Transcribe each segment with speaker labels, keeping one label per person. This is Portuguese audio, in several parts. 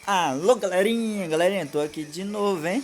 Speaker 1: Alô, galerinha, tô aqui de novo, hein?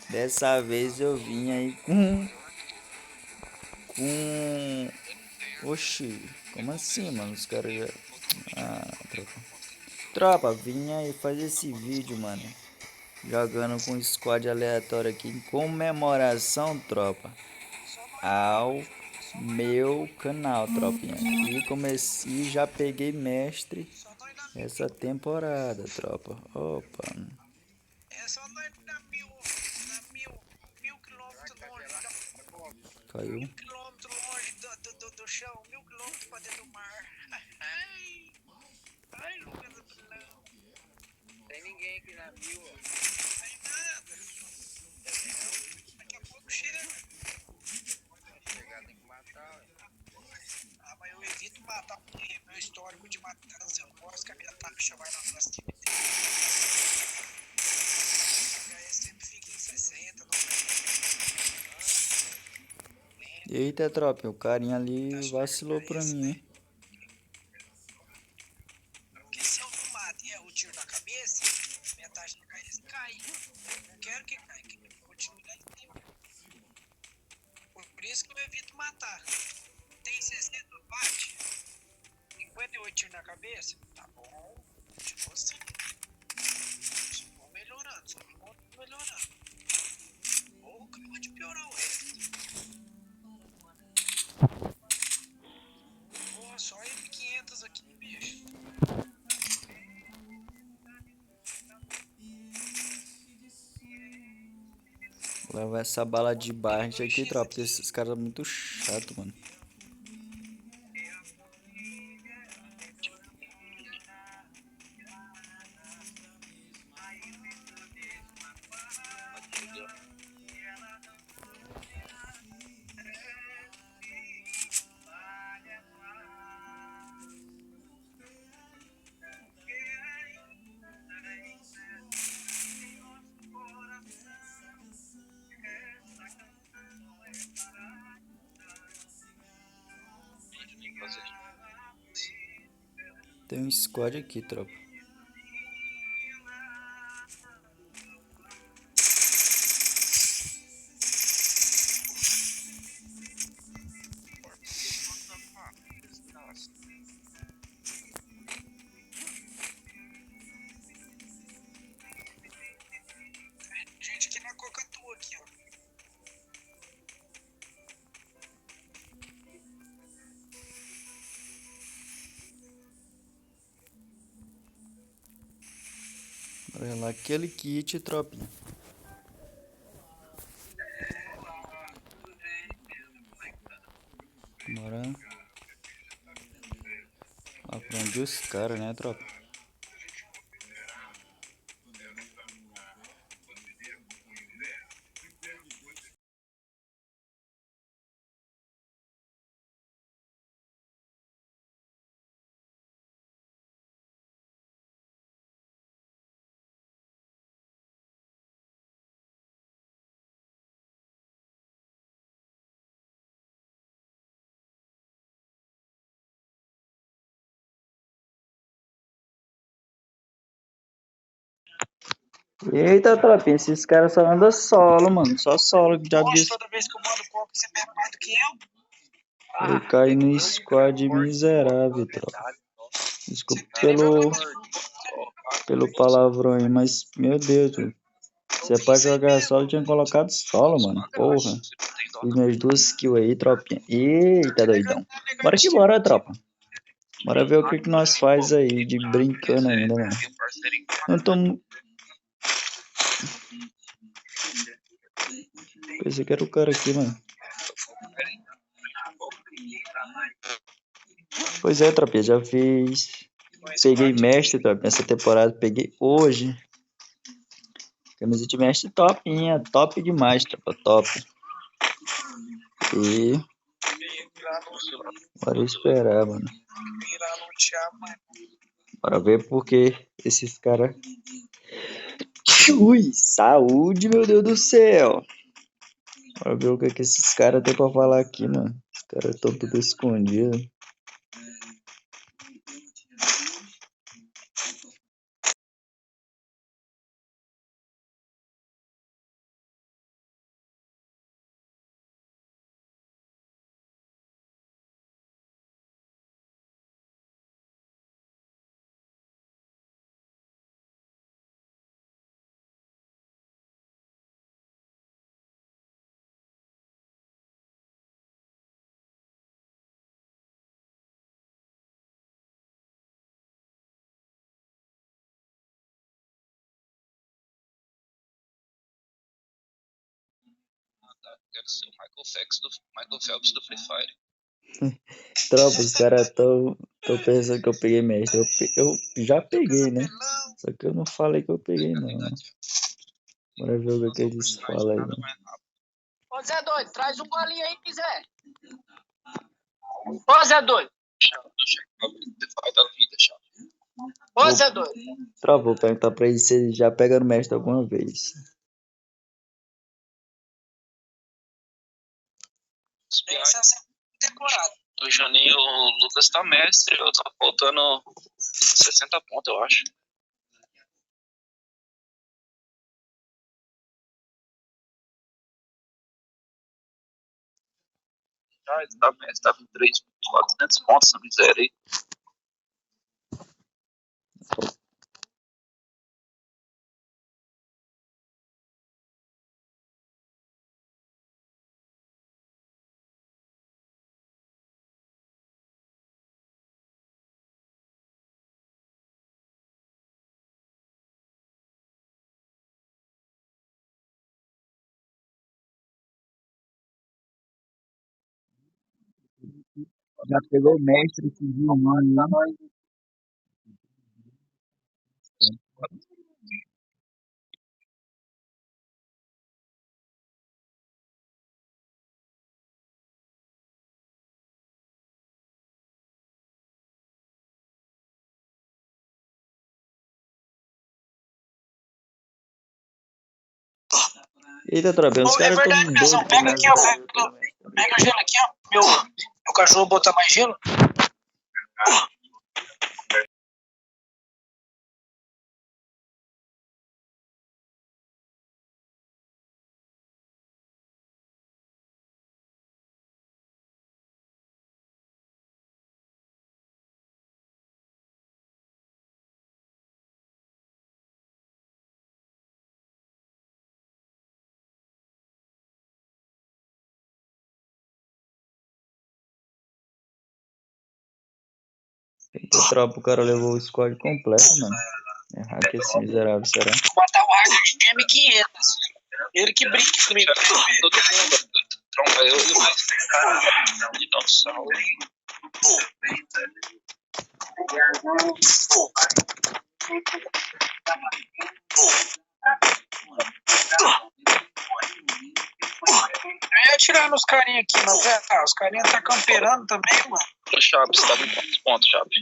Speaker 1: Dessa vez eu vim aí com... Oxi, como assim, mano? Os caras já... Tropa. Tropa, vim aí fazer esse vídeo, mano. Jogando com um squad aleatório aqui em comemoração, tropa, ao meu canal, tropinha. E comecei, já peguei mestre essa temporada, tropa. Opa,
Speaker 2: É só nós dar mil quilômetros longe,
Speaker 1: caiu.
Speaker 2: 1.000 quilômetros longe do chão, 1.000 quilômetros pra dentro do mar. Ai, ai, Lucas Apelão. Tem ninguém aqui na mil, ó. Tem nada. Daqui a pouco chega. Vai chegar, tem que matar, ué. Mas eu evito matar porque meu histórico de matança, eu não gosto que a minha taxa vai na frente. Sempre fica em 60, 90.
Speaker 1: Eita, tropa, o carinha ali
Speaker 2: Taxa de
Speaker 1: vacilou pra
Speaker 2: recarência,
Speaker 1: mim,
Speaker 2: né?
Speaker 1: hein?
Speaker 2: Porque se eu não mato e erro o tiro na cabeça, minha taxa de recarência cai. Não quero que caia, que continue lá em cima. Por isso que eu evito matar. Tem 60, bate. 58 tiros na cabeça, tá bom. Continua assim. Só vou melhorando, só vou melhorando. Ou acabou de piorar o resto. Pô, só M500 aqui, bicho.
Speaker 1: Vou levar essa bala de barret aqui, tropa, porque esses caras são muito chato, mano. Tem um squad aqui, tropa.
Speaker 2: Gente aqui na cocatua aqui, ó.
Speaker 1: Olha lá, aquele kit, tropinha. Bora aprender os caras, né, tropa? Eita, tropinha, esses caras só andam solo, mano. Só solo. Já vi.
Speaker 2: Poxa, toda vez que eu mando copo, você bebe mais do que eu?
Speaker 1: Eu caí no squad miserável, tropa. Desculpa
Speaker 2: Você bebe
Speaker 1: pelo palavrão aí, mas, meu Deus, velho. Se é pra jogar solo, tinha colocado solo, mano. Porra. Fiz minhas duas kills aí, tropinha. Eita, doidão. Bora que bora, tropa. Bora ver o que nós faz aí de brincando ainda, mano. Não tô... Pensei que era o cara aqui, mano. Pois é, tropinha, já fiz... Peguei mestre, tropinha, essa temporada. Peguei hoje. Camisa de mestre topinha. Top demais, tropa, top. E... Bora esperar, mano. Bora ver porque esses caras... Ui, saúde, meu Deus do céu. Bora ver o que esses caras têm pra falar aqui, mano. Os caras estão tudo escondidos.
Speaker 3: Quero ser o Michael Phelps do Free Fire.
Speaker 1: Tropa, os caras tão pensando que eu peguei mestre. Eu já peguei, né?
Speaker 2: Pelão.
Speaker 1: Só que eu não falei que eu peguei, não. Bora ver o que eles falam aí, mano.
Speaker 2: Ô Zé Doido, traz um golinho aí, Zé. Ô Zé Doido.
Speaker 3: Vai da vida, chave.
Speaker 2: Ô Zé Doido.
Speaker 1: Tropa, vou perguntar pra eles se eles já pegaram mestre alguma vez.
Speaker 2: Esse é sempre decorado.
Speaker 3: O Juninho, o Lucas tá mestre, eu tô faltando 60 pontos, eu acho. Ah, ele tá mestre, tá com 3.400 pontos essa miséria aí.
Speaker 1: Já pegou mestre, seguiu um ano lá. Eita, Trabel, os
Speaker 2: Ô, é
Speaker 1: caras tão
Speaker 2: verdade,
Speaker 1: doidos
Speaker 2: Pezão.
Speaker 1: pra
Speaker 2: Pega
Speaker 1: me
Speaker 2: aqui, ó.
Speaker 1: ajudar.
Speaker 2: Pega gelo aqui, ó. Meu cachorro botar mais gelo.
Speaker 1: Eita, tropa, o cara levou o squad completo, mano. Errar que esse miserável, será?
Speaker 2: Vou botar o rádio de M500. Ele que brinca comigo.
Speaker 3: Todo mundo tromba eu e mais cara de dinossauro.
Speaker 2: Eu ia atirar nos carinha aqui, mas os carinha tá camperando também, mano.
Speaker 3: O Chaves tá com quantos pontos, Chaves?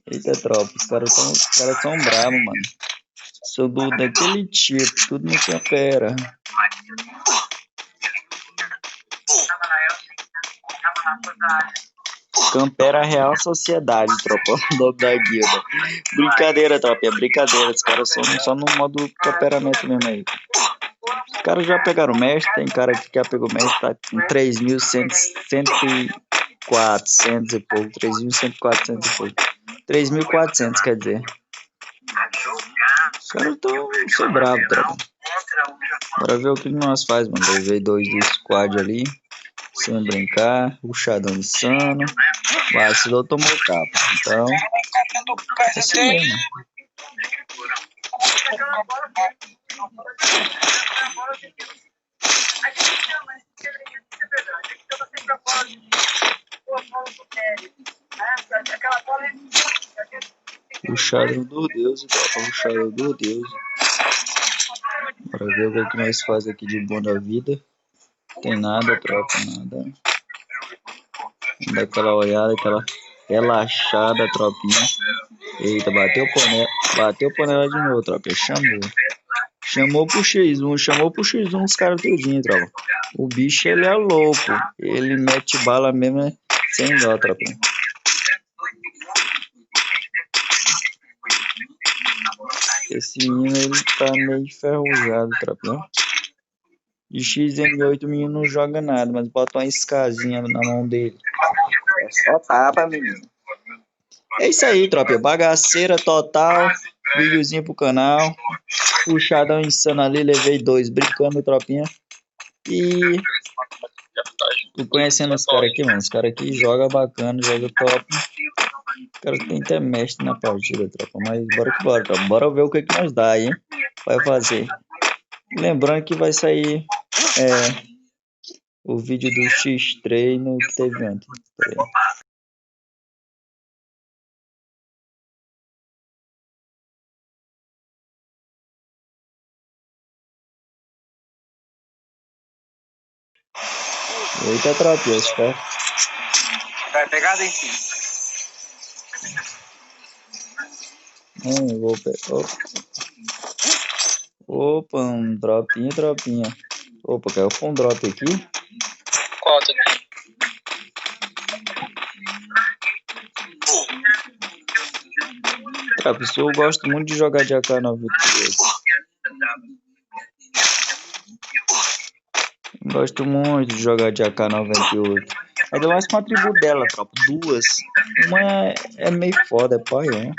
Speaker 1: Eita, tropa, os caras são bravos, mano. Sou daquele tipo, tudo me campera. Campera Real Sociedade, tropa, o nome da guilda. Brincadeira, tropa, é brincadeira. Os caras são só no modo camperamento mesmo aí. Os caras já pegaram o mestre, tem cara que já pegou o mestre, tá com 3.400 e pouco, 3.400 e pouco. 3.400, quer dizer. Os caras são bravos, tropa. Bora ver o que nós faz, mano. Levei 2 do squad ali, sem brincar, rushadão insano. Vacilou, tomou capa. Então, é assim mesmo. Rushadão do Deus, tropa. Rushadão do Deus. Bora ver o que nós faz aqui de bom da vida. Tem nada, tropa, nada. Vamos dar aquela olhada, aquela relaxada, tropinha. Eita, bateu panela de novo, tropa. Chamou. Chamou pro X1 os caras tudinho, tropa. O bicho, ele é louco. Ele mete bala mesmo sem dó, tropa. Esse menino, ele tá meio enferrujado, tropa. De XM8 o menino não joga nada, mas bota uma escasinha na mão dele. É só tapa, menino. É isso aí, tropa. Bagaceira total. Videozinho pro canal. Puxadão insano ali, levei 2. Brincando, tropinha. E tô conhecendo os caras aqui, mano. Os caras aqui jogam bacana, jogam top. Os caras tem até mestre na partida, tropa. Mas bora que bora, tropa. Bora ver o que nós dá aí, hein? Vai fazer. Lembrando que vai sair o vídeo do X-Treino que teve ontem. Tá aí. Eita, tropinha, tá?
Speaker 2: Vai pegar em cima.
Speaker 1: Vou pegar. Opa, um dropinha. Opa, caiu um drop aqui.
Speaker 3: Qual tu tem?
Speaker 1: Cara, pessoal, eu gosto muito de jogar de AK-98. Gosto muito de jogar de AK-98. Ainda mais com a tribo dela, tropa. 2. Uma é meio foda, é pai, ó.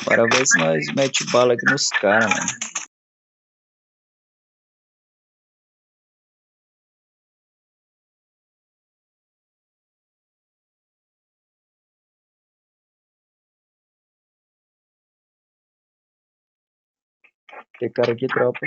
Speaker 1: Bora ver se nós mete bala aqui nos caras, mano. Tem cara aqui, tropa.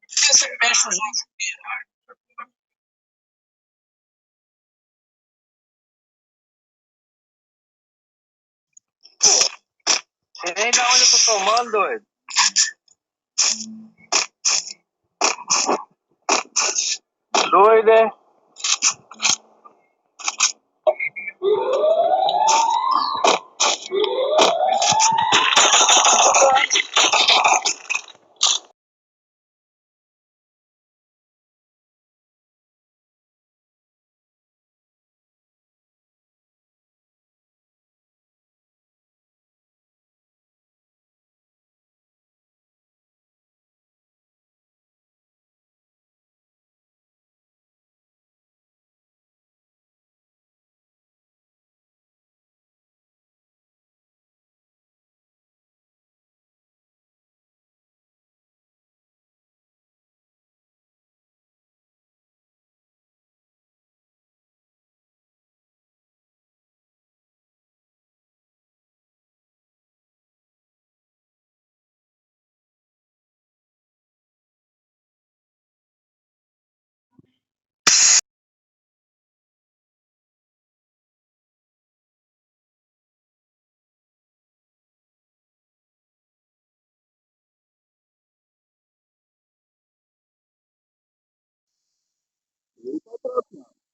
Speaker 2: Você fecha os olhos. Você nem da onde eu tô tomando, doido. Doido, é?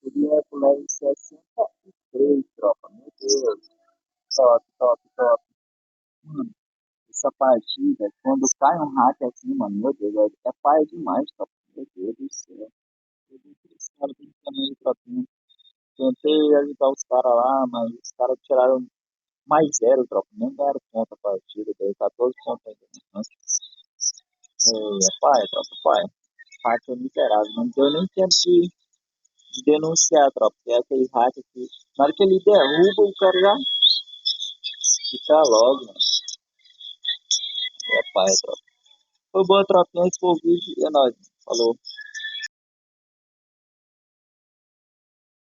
Speaker 1: Ele é pro level 63, tropa. Meu Deus. Top. Mano, essa partida, quando cai um hack assim, mano, meu Deus, é paia demais, tropa. Meu Deus do céu. Meu Deus, esse cara tem também, tropinha. Tentei ajudar os caras lá, mas os caras tiraram mais 0, tropa. Nem ganharam ponto a partida, deu 14 pontos ainda. É paia, tropa, paia. Hack é miserável. Não deu nem tempo de denunciar, tropa. Que é aquele hack que, na hora que ele derruba, o cara já fica logo, mano. É paia, tropa. Foi boa, tropinha. Esse foi o vídeo e é nóis. Falou.